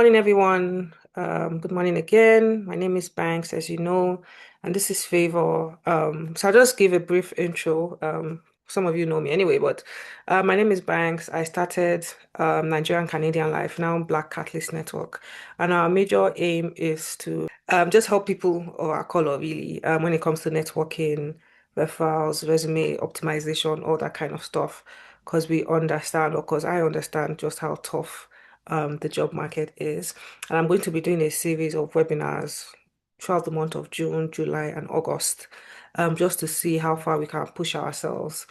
morning, everyone. Good morning again. My name is Banks, as you know, and this is Favor. So I'll just give a brief intro. Some of you know me anyway, but my name is Banks. I started Nigerian Canadian Life, now Black Catalyst Network, and our major aim is to just help people of our color, really, when it comes to networking, referrals, resume optimization, all that kind of stuff, because we understand, or because I understand just how tough the job market is. And I'm going to be doing a series of webinars throughout the month of June, July, and August, just to see how far we can push ourselves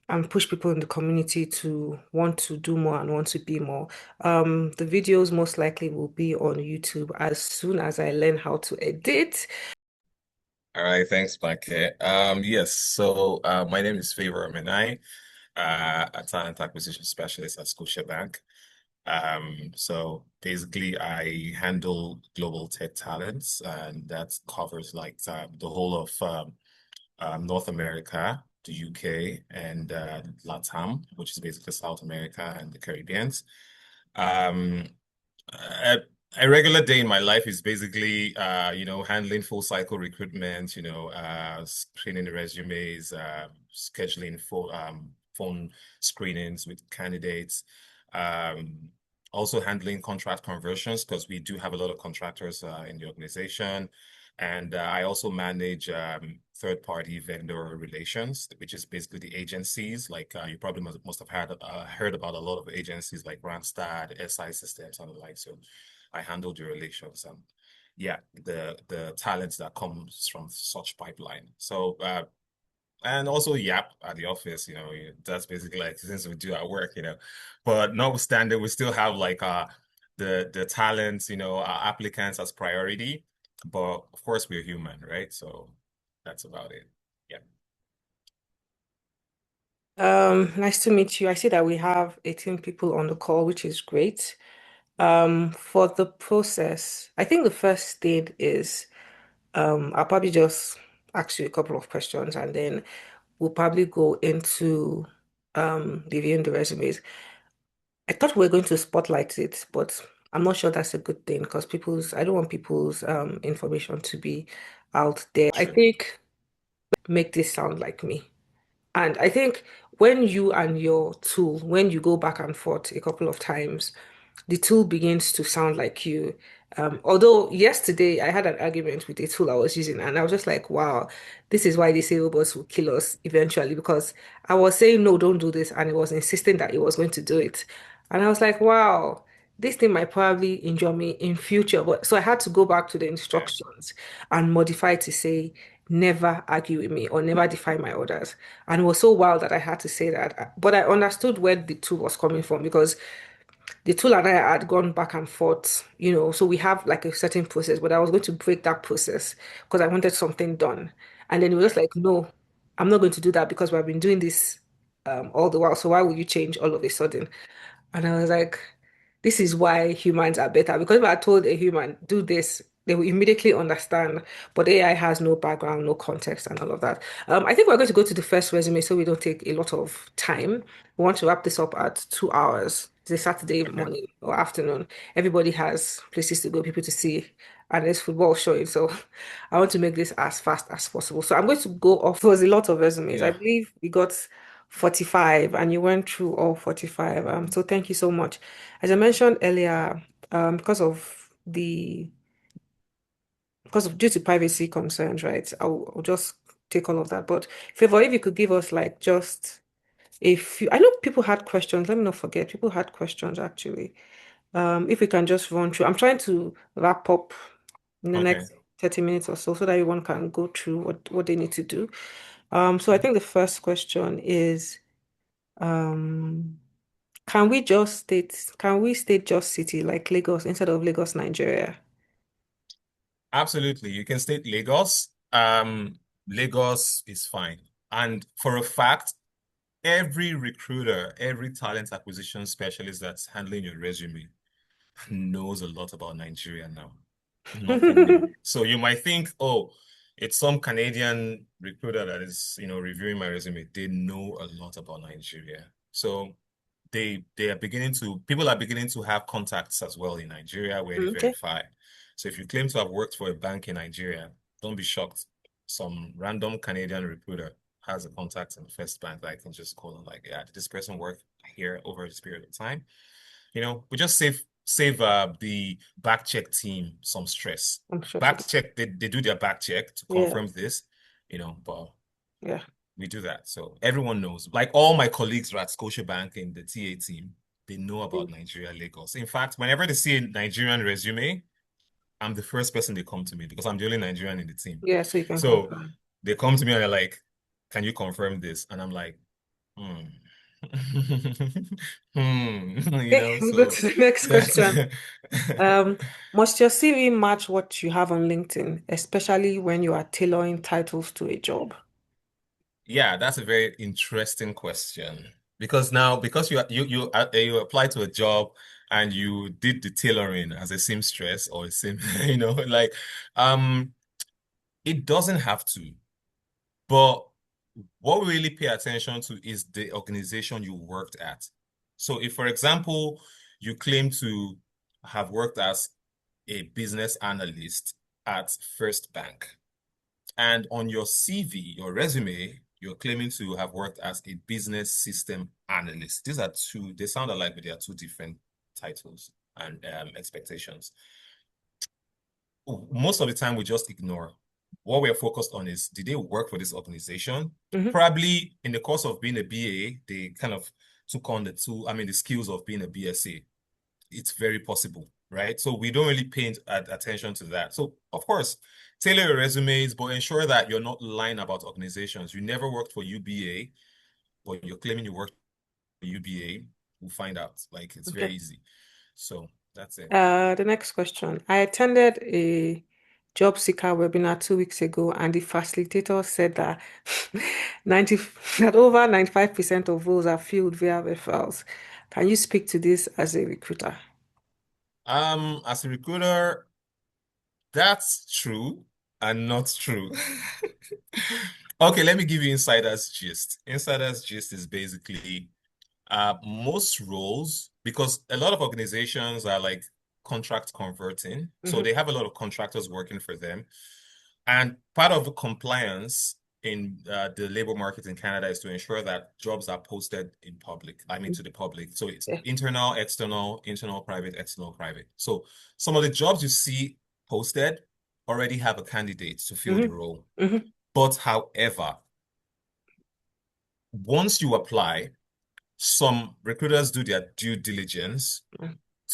and push people in the community to want to do more and want to be more. The videos most likely will be on YouTube as soon as I learn how to edit. All right, thanks, Mike. Yes, my name is Favor Menai, a talent acquisition specialist at Scotiabank. So basically, I handle global tech talents, and that covers like the whole of North America, the UK, and LATAM, which is basically South America and the Caribbean. Um, a, a regular day in my life is basically, handling full cycle recruitment, screening the resumes, scheduling phone screenings with candidates, um, also handling contract conversions because we do have a lot of contractors in the organization. And I also manage third-party vendor relations, which is basically the agencies. Like you probably must have heard about a lot of agencies like Randstad, SI Systems, and the like. So I handle the relations and yeah, the talents that comes from such pipeline. And also Yap at the office, that's basically like since we do our work, But notwithstanding, we still have like the talents, our applicants as priority. But of course we're human, right? So that's about it. Yeah. Nice to meet you. I see that we have 18 people on the call, which is great. For the process, I think the first thing is I'll probably just ask you a couple of questions and then we'll probably go into reviewing the resumes. I thought we were going to spotlight it, but I'm not sure that's a good thing because I don't want people's information to be out there. I Sure. think make this sound like me. And I think when you and your tool, when you go back and forth a couple of times, the tool begins to sound like you. Although yesterday I had an argument with a tool I was using, and I was just like, wow, this is why they say robots will kill us eventually, because I was saying, no, don't do this, and it was insisting that it was going to do it. And I was like, wow, this thing might probably injure me in future. But so I had to go back to the Yeah. instructions and modify to say, never argue with me or never defy my orders. And it was so wild that I had to say that. But I understood where the tool was coming from because the tool and I had gone back and forth, so we have like a certain process, but I was going to break that process because I wanted something done. And then he was just like, no, I'm not going to do that because we've been doing this all the while. So why would you change all of a sudden? And I was like, this is why humans are better. Because if I told a human, do this, they will immediately understand. But AI has no background, no context, and all of that. I think we're going to go to the first resume so we don't take a lot of time. We want to wrap this up at 2 hours. It's a Saturday Okay. morning or afternoon. Everybody has places to go, people to see, and there's football showing. So I want to make this as fast as possible. So I'm going to go off. There was a lot of resumes. I Yeah. believe we got 45 and you went through all 45. So thank you so much. As I mentioned earlier, because of due to privacy concerns, right? I'll just take all of that. But Favor, if you could give us like just a few, I know people had questions. Let me not forget, people had questions actually. If we can just run through, I'm trying to wrap up in the Okay. next 30 minutes or so that everyone can go through what they need to do. So I think the first question is, um, can we state just city like Lagos instead of Lagos, Nigeria? Absolutely. You can state Lagos. Lagos is fine. And for a fact, every recruiter, every talent acquisition specialist that's handling your resume knows a lot about Nigeria now. Nothing new. So you might think, oh, it's some Canadian recruiter that is, reviewing my resume. They know a lot about Nigeria. So they are beginning to people are beginning to have contacts as well in Nigeria where they Okay. verify. So if you claim to have worked for a bank in Nigeria, don't be shocked. Some random Canadian recruiter has a contact in the first bank that I can just call and like, yeah, did this person work here over this period of time? We just save the back check team some stress. I'm sure to Back do. check, they do their back check to Yeah. confirm this, but Yeah. we do that. So everyone knows. Like all my colleagues are at Scotiabank in the TA team, they know about Mm. Nigeria, Lagos. In fact, whenever they see a Nigerian resume, I'm the first person they come to me because I'm the only Nigerian in the team. Yeah, so you can So confirm. they come to me and they're like, "Can you confirm this?" And I'm like, "Hmm." Okay, we'll go So to the next that's question. Um, must your CV match what you have on LinkedIn, especially when you are tailoring titles to a job? yeah, that's a very interesting question because now because you apply to a job and you did the tailoring as a seamstress or a seam, like um it doesn't have to, but what we really pay attention to is the organization you worked at. So if, for example, you claim to have worked as a business analyst at First Bank, and on your CV, your resume, you're claiming to have worked as a business system analyst. They sound alike, but they are two different titles and expectations. Most of the time, we just ignore. What we're focused on is, did they work for this organization? Hmm. Probably in the course of being a BA, they kind of took on the skills of being a BSA. It's very possible, right? So we don't really pay attention to that. So of course, tailor your resumes, but ensure that you're not lying about organizations. You never worked for UBA, but you're claiming you worked for UBA. We'll find out. Like it's very Okay. easy. So that's it. The next question. I attended a job seeker webinar 2 weeks ago, and the facilitator said that 90 that over 95% of roles are filled via referrals. Can you speak to this as a recruiter? As a recruiter, that's true and not true. Okay, let me give you insider's gist. Insider's gist is basically most roles, because a lot of organizations are like contract converting, so Hmm. they have a lot of contractors working for them. And part of the compliance in the labor market in Canada is to ensure that jobs are posted in public, I mean to the public. So it's Yeah. internal, private, external, private. So some of the jobs you see posted already have a candidate to fill Hmm. the role. Hmm. But however, once you apply, some recruiters do their due diligence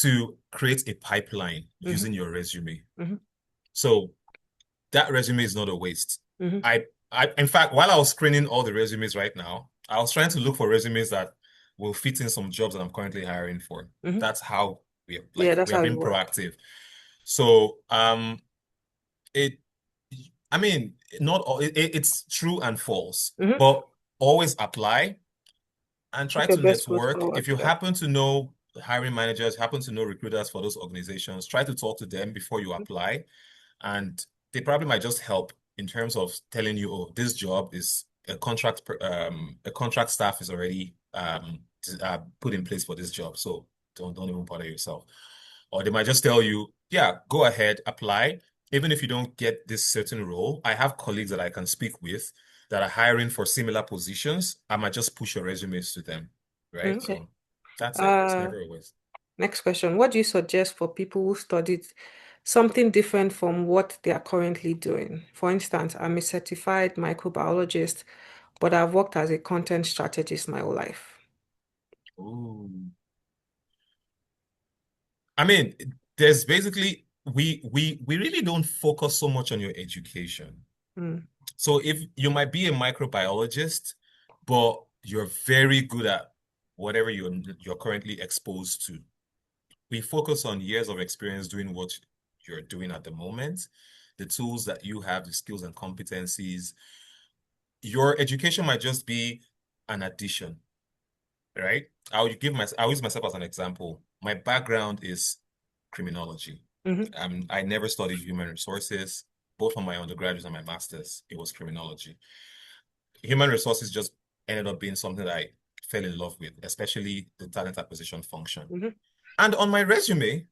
to create a pipeline Hmm. using your resume. Hmm. So that resume is not a waste. Hmm. In fact, while I was screening all the resumes right now, I was trying to look for resumes that will fit in some jobs that I'm currently hiring for. Hmm. That's how Yeah, that's we are how you being work. proactive. So, it, I mean, not all, it's true and false, Hmm. but always apply and Put try your to best foot network. forward. If you Yeah. happen to know hiring managers, happen to know recruiters for those organizations, try to talk to them before you apply. And they probably might just help in terms of telling you, oh, this job is a contract staff is already put in place for this job. So don't even bother yourself. Or they might just tell you, yeah, go ahead, apply. Even if you don't get this certain role, I have colleagues that I can speak with that are hiring for similar positions. I might just push your resumes to them, right? Okay. So that's it. It's Uh, never a waste. Next question. What do you suggest for people who studied something different from what they are currently doing? For instance, I'm a certified microbiologist, but I've worked as a content strategist my whole life. Ooh. I mean, there's basically we really don't focus so much on your education. Mm, So if you might be a microbiologist, but you're very good at whatever you're currently exposed to. We focus on years of experience doing what you're doing at the moment, the tools that you have, the skills and competencies. Your education might just be an addition, right? I'll use myself as an example. My background is criminology. hmm. I never studied human resources, both on my undergraduate and my master's. It was criminology. Human resources just ended up being something that I fell in love with, especially the talent acquisition function. Hmm. And on my resume,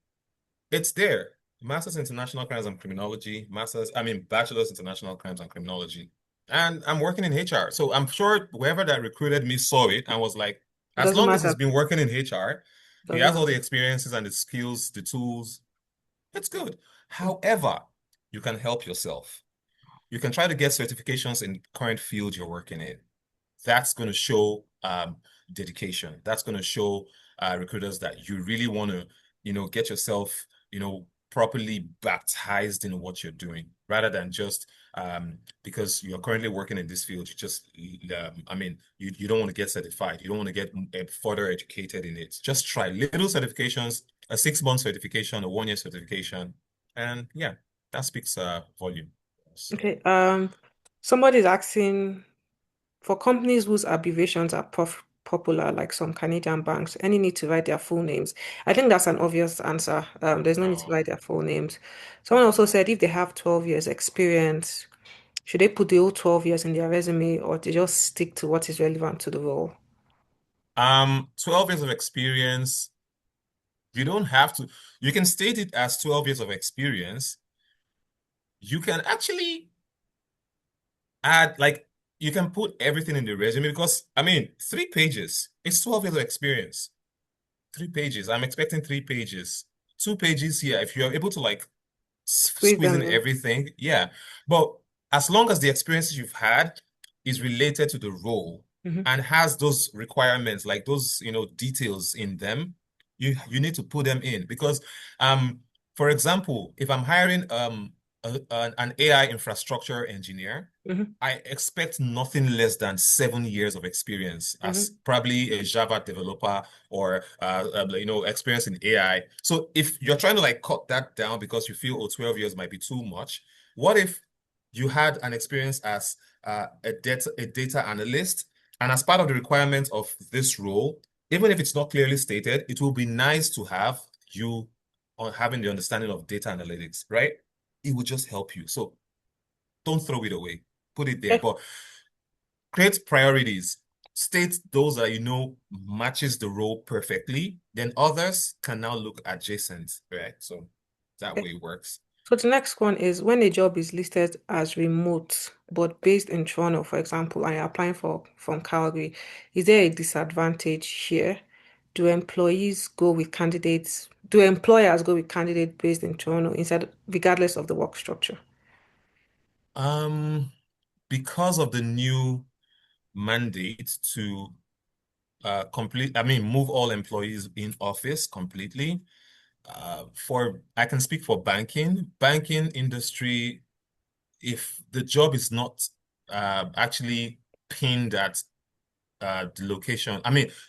it's there. Masters in International Crimes and Criminology, Bachelor's International Crimes and Criminology. And I'm working in HR. So I'm sure whoever that recruited me saw it and was like, as Doesn't long as he's matter. been working in HR, he Doesn't has all matter. the experiences and the skills, the tools. It's good. However, you can help yourself. You can try to get certifications in current field you're working in. That's going to show dedication. That's going to show recruiters that you really want to, get yourself, properly baptized in what you're doing, rather than just because you're currently working in this field, you don't want to get certified. You don't want to get further educated in it. Just try little certifications, a 6 month certification, a 1 year certification, and yeah, that speaks volume. So. Okay. Somebody's asking for companies whose abbreviations are popular, like some Canadian banks, any need to write their full names? I think that's an obvious answer. There's no need to Oh. write their full names. Someone also said if they have 12 years experience, should they put the whole 12 years in their resume or they just stick to what is relevant to the role? 12 years of experience. You don't have to, you can state it as 12 years of experience. You can actually add, like, you can put everything in the resume because, 3 pages. It's 12 years of experience. 3 pages. I'm expecting 3 pages. 2 pages here. If you're able to, like, Squeeze squeeze them in in. everything. Yeah. But as long as the experiences you've had is related to the role Hmm. and has those requirements, like those, details in them, you need to put them in because, um, for example, if I'm hiring an AI infrastructure engineer, Hmm. I expect nothing less than 7 years of experience as Hmm. probably a Java developer or experience in AI. So if you're trying to like cut that down because you feel 12 years might be too much, what if you had an experience as a data analyst, and as part of the requirements of this role, even if it's not clearly stated, it will be nice to have you on having the understanding of data analytics, right? It will just help you. So don't throw it away. Put it there. Okay. But create priorities. State those that you know matches the role perfectly. Then others can now look adjacent, right? So that Okay. way it works. So the next one is when a job is listed as remote but based in Toronto, for example, and you're applying for from Calgary, is there a disadvantage here? Do employers go with candidates based in Toronto instead, regardless of the work structure? Um, because of the new mandate to move all employees in office completely. I can speak for banking industry. If the job is not actually pinned at the location,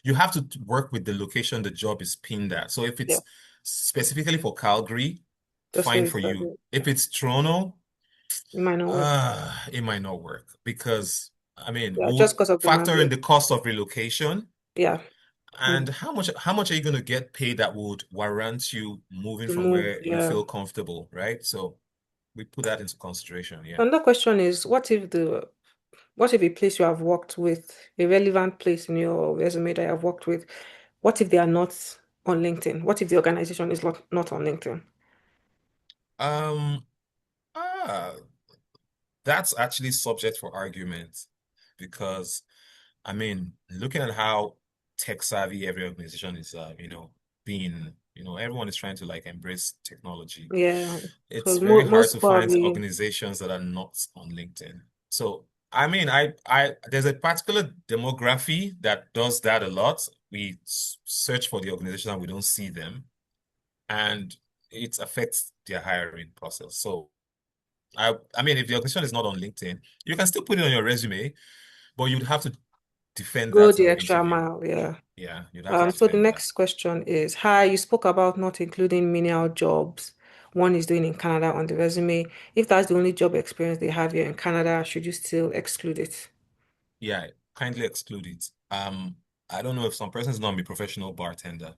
you have to work with the location the job is pinned at. So if Yeah, it's specifically for Calgary, just stay fine with for you. Calgary. If it's Toronto, It might not work. it might not work because Yeah, we'll just because of the factor in mandate. the cost of relocation. Yeah. And Mm. how much are you going to get paid that would warrant you moving To from move. where you Yeah. feel comfortable, right? So we put that into consideration, yeah. Another question is, what if a place you have worked with, a relevant place in your resume that you have worked with, what if they are not on LinkedIn? What if the organization is not on LinkedIn? Um, ah, that's actually subject for argument because looking at how tech savvy every organization is, being, everyone is trying to like embrace technology. Yeah. So It's very hard most to find probably, organizations that are not on LinkedIn. So, there's a particular demography that does that a lot. We search for the organization and we don't see them, and it affects their hiring process. So, if the organization is not on LinkedIn, you can still put it on your resume, but you'd have to defend go that the extra interview. mile. Yeah. Yeah, you'd have to So the defend that. next question is, hi, you spoke about not including menial jobs one is doing in Canada on the resume. If that's the only job experience they have here in Canada, should you still exclude it? Yeah, kindly exclude it. I don't know if some person's not a professional bartender.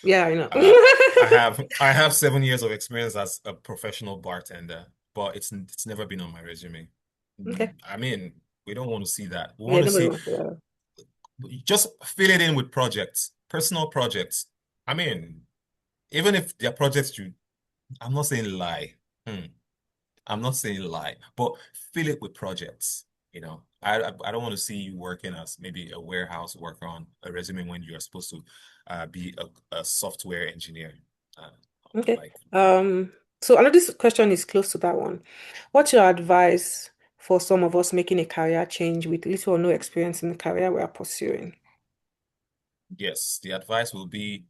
Yeah, I know. Uh, I have 7 years of experience as a professional bartender, but it's never been on my resume. Okay. We don't want to see that. We Yeah, want to nobody see wants to. just fill it in with projects, personal projects. I mean, even if they're projects I'm not saying lie. Hmm. I'm not saying lie, but fill it with projects. I don't want to see you working as maybe a warehouse worker on a resume when you are supposed to be a software engineer. Uh, Okay. like, So another this question is close to that one. What's your advice for some of us making a career change with little or no experience in the career we are pursuing? yes, the advice will be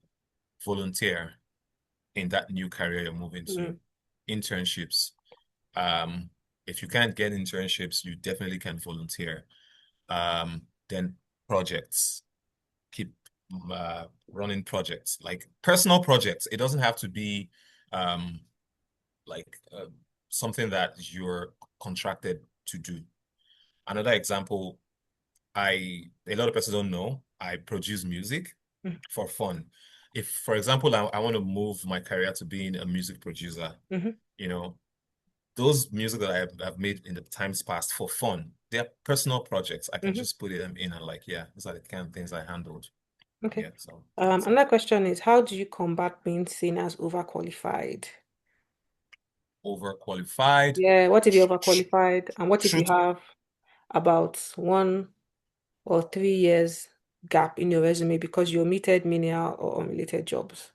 volunteer in that new career you're moving to. Mm, Internships. Um, if you can't get internships, you definitely can volunteer. Then projects. Keep running projects, like personal projects. It doesn't have to be um, like something that you're contracted to do. Another example, a lot of people don't know, I produce music mm, for fun. If, for example, I want to move my career to being a music producer, mhm, you know, those music that I've made in the times past for fun, they're personal projects. I can mhm. just put them in and like, yeah, these are the kind of things I handled. Okay. Yeah, so that's it. Another question is, how do you combat being seen as overqualified? Overqualified. Yeah, what if you're Sh sh overqualified? And what if you Shoot, have about 1 or 3 years gap in your resume because you omitted menial or unrelated jobs?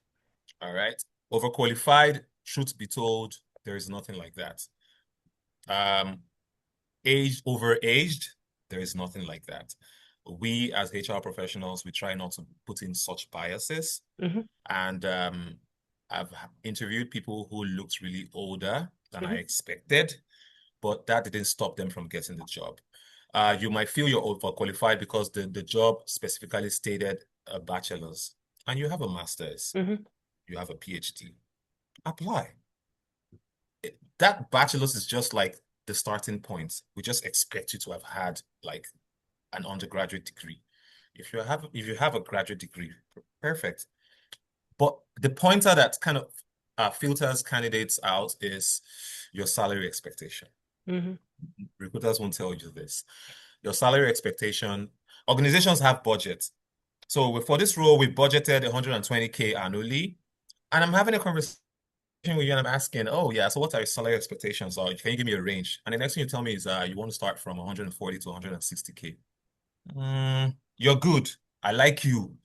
all right. Overqualified, truth be told, there is nothing like that. Um, overaged, there is nothing like that. We as HR professionals, we try not to put in such biases. Hmm. And I've interviewed people who looked really older than I Hmm. expected, but that didn't stop them from getting the job. You might feel you're overqualified because the job specifically stated a bachelor's and you have a master's, Hmm. you have a PhD. Apply. That bachelor's is just like the starting point. We just expect you to have had like an undergraduate degree. If you have a graduate degree, perfect. But the pointer that kind of filters candidates out is your salary expectation. Hmm. Recruiters won't tell you this. Your salary expectation, organizations have budgets. So for this role, we budgeted 120K annually. And I'm having a conversation with you and I'm asking, oh yeah, so what are your salary expectations? Or can you give me a range? And the next thing you tell me is you want to start from 140 to 160K. You're good. I like you.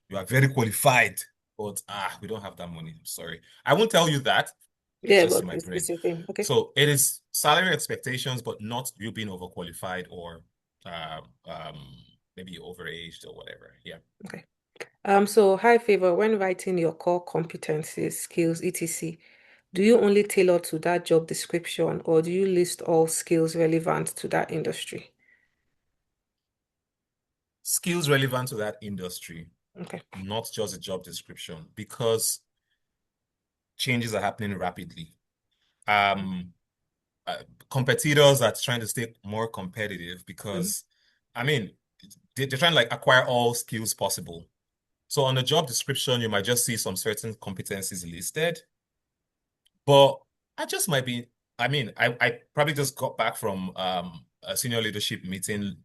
You are very qualified. But we don't have that money. I'm sorry. I won't tell you that. It's Yeah, just in but my it's, brain. it's a thing. Okay. So it is salary expectations, but not you being overqualified or uh, um, maybe overaged or whatever. Yeah. Okay. So high favor, when writing your core competencies, skills, etc., do you only tailor to that job description or do you list all skills relevant to that industry? Skills relevant to that industry, Okay. not just a job description, because changes are happening rapidly. Um, uh, Competitors are trying to stay more competitive Hmm. because, I mean, they're trying to like acquire all skills possible. So on the job description, you might just see some certain competencies listed, but I just might be, I mean, I probably just got back from a senior leadership meeting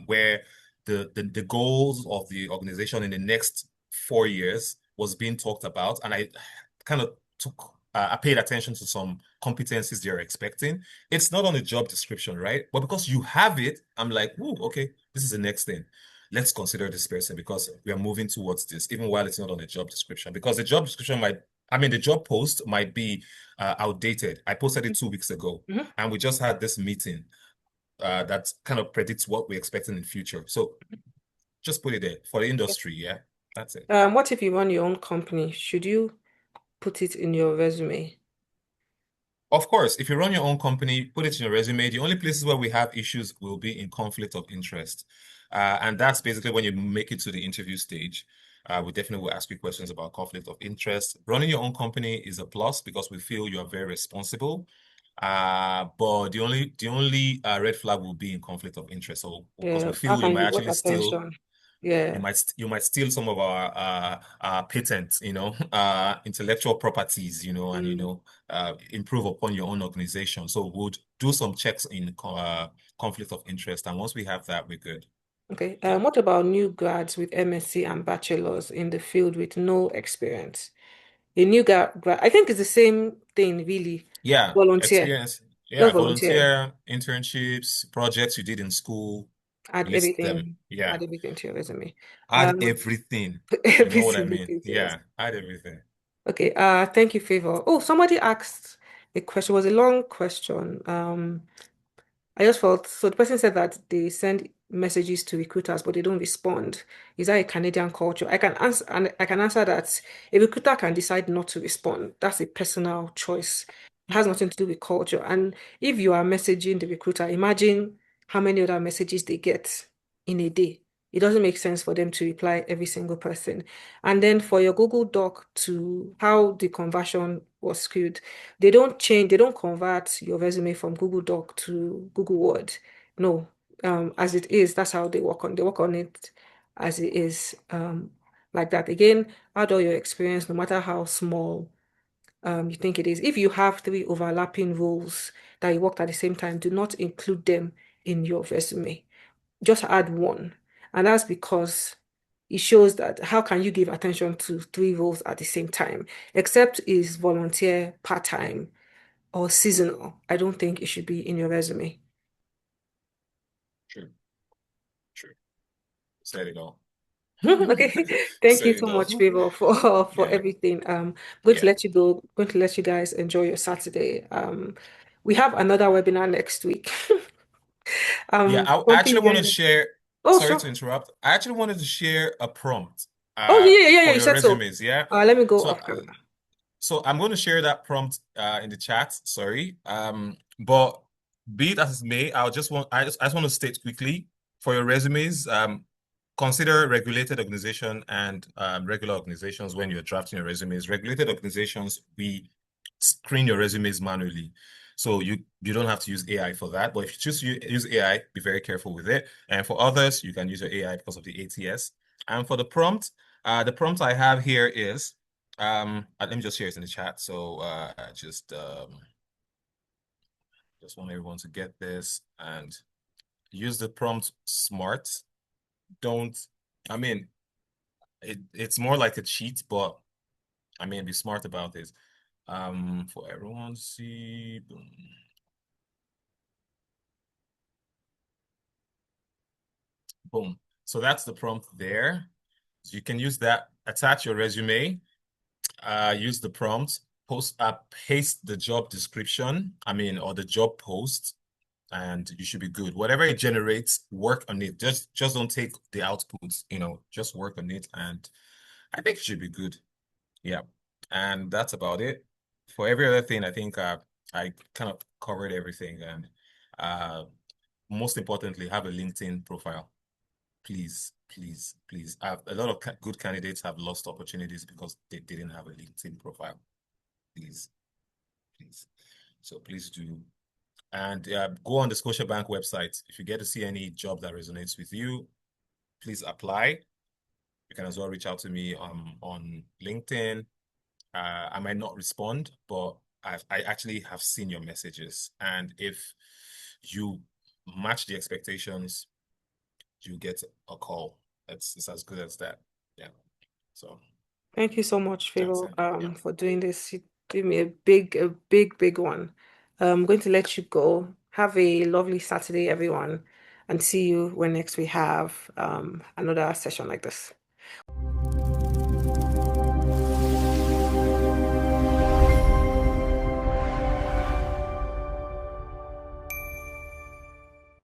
where the goals of the organization in the next 4 years was being talked about. And I kind of I paid attention to some competencies they're expecting. It's not on the job description, right? But because you have it, I'm like, ooh, okay, this is the next thing. Let's consider this person because we are moving towards this, even while it's not on the job description. Because the job description might, I mean, the job post might be outdated. I posted it 2 weeks ago, Hmm. and we just had this meeting that kind of predicts what we expect in the future. So just put it there for the Okay. industry. Yeah, that's it. What if you run your own company? Should you put it in your resume? Of course, if you run your own company, put it in your resume. The only places where we have issues will be in conflict of interest. And that's basically when you make it to the interview stage. We definitely will ask you questions about conflict of interest. Running your own company is a plus because we feel you are very responsible. But the only red flag will be in conflict of interest. So because we Yeah. How feel you can might you vote actually steal attention? you Yeah. might you might steal some of our patents, intellectual properties, and Mm. improve upon your own organization. So we'll do some checks in conflict of interest, and once we have that, we're good. Okay. Yeah. What about new grads with MSc and bachelors in the field with no experience? A new grad, I think it's the same thing, really. Yeah, Volunteer, experience. Yeah, just volunteer. volunteer, internships, projects you did in school, list them. Add Yeah. everything to your resume. Add Um, everything. You know every what I single mean? thing to your Yeah, resume. add everything. Okay. Thank you, Favor. Oh, somebody asked a question. It was a long question. I just felt so the person said that they send messages to recruiters, but they don't respond. Is that a Canadian culture? I can answer, and I can answer that a recruiter can decide not to respond. That's a personal choice. It has nothing to do with culture. And if you are messaging the recruiter, imagine how many other messages they get in a day. It doesn't make sense for them to reply every single person. And then for your Google Doc to how the conversion was skewed, they don't convert your resume from Google Doc to Google Word. No, as it is, that's how they work on it as it is, like that. Again, add all your experience, no matter how small you think it is. If you have three overlapping roles that you worked at the same time, do not include them in your resume. Just add one. And that's because it shows that how can you give attention to three roles at the same time, except is volunteer, part-time, or seasonal. I don't think it should be in your resume. True, true. Said it all. Okay. Thank you Said so it much, all. Favor, for Yeah, everything. Going to yeah. let you go. Going to let you guys enjoy your Saturday. We have another webinar next week. Yeah, I Something actually want to very. share, Oh, sorry to sure. interrupt. I actually wanted to share a prompt Oh, yeah, yeah, yeah, yeah. for You your said so. resumes, yeah? Let me go So off camera. so I'm going to share that prompt in the chat, sorry. But be it as it may, I just want to state quickly for your resumes, consider regulated organization and regular organizations when you're drafting your resumes. Regulated organizations, we screen your resumes manually. So you don't have to use AI for that. But if you choose to use AI, be very careful with it. And for others, you can use your AI because of the ATS. And for the prompt I have here is let me just share it in the chat. So just want everyone to get this and use the prompt smart. Don't I mean it's more like a cheat, but I mean be smart about it. For everyone to see. Boom. Boom. So that's the prompt there. So you can use that, attach your resume, use the prompt, paste the job description, or the job post, and you should be good. Whatever it generates, work on it. Just don't take the outputs, just work on it, and I think it should be good. Yeah. And that's about it. For every other thing, I think I kind of covered everything. And uh, most importantly, have a LinkedIn profile. Please, please, please. A lot of good candidates have lost opportunities because they didn't have a LinkedIn profile. Please, please. So please do. And go on the Scotiabank website. If you get to see any job that resonates with you, please apply. You can as well reach out to me on LinkedIn. I might not respond, but I actually have seen your messages. And if you match the expectations, you get a call. It's as good as that. Yeah. So Thank you so much, that's Favor, it. Yeah. for doing this. You gave me a big one. I'm going to let you go. Have a lovely Saturday, everyone, and see you when next we have another session like this.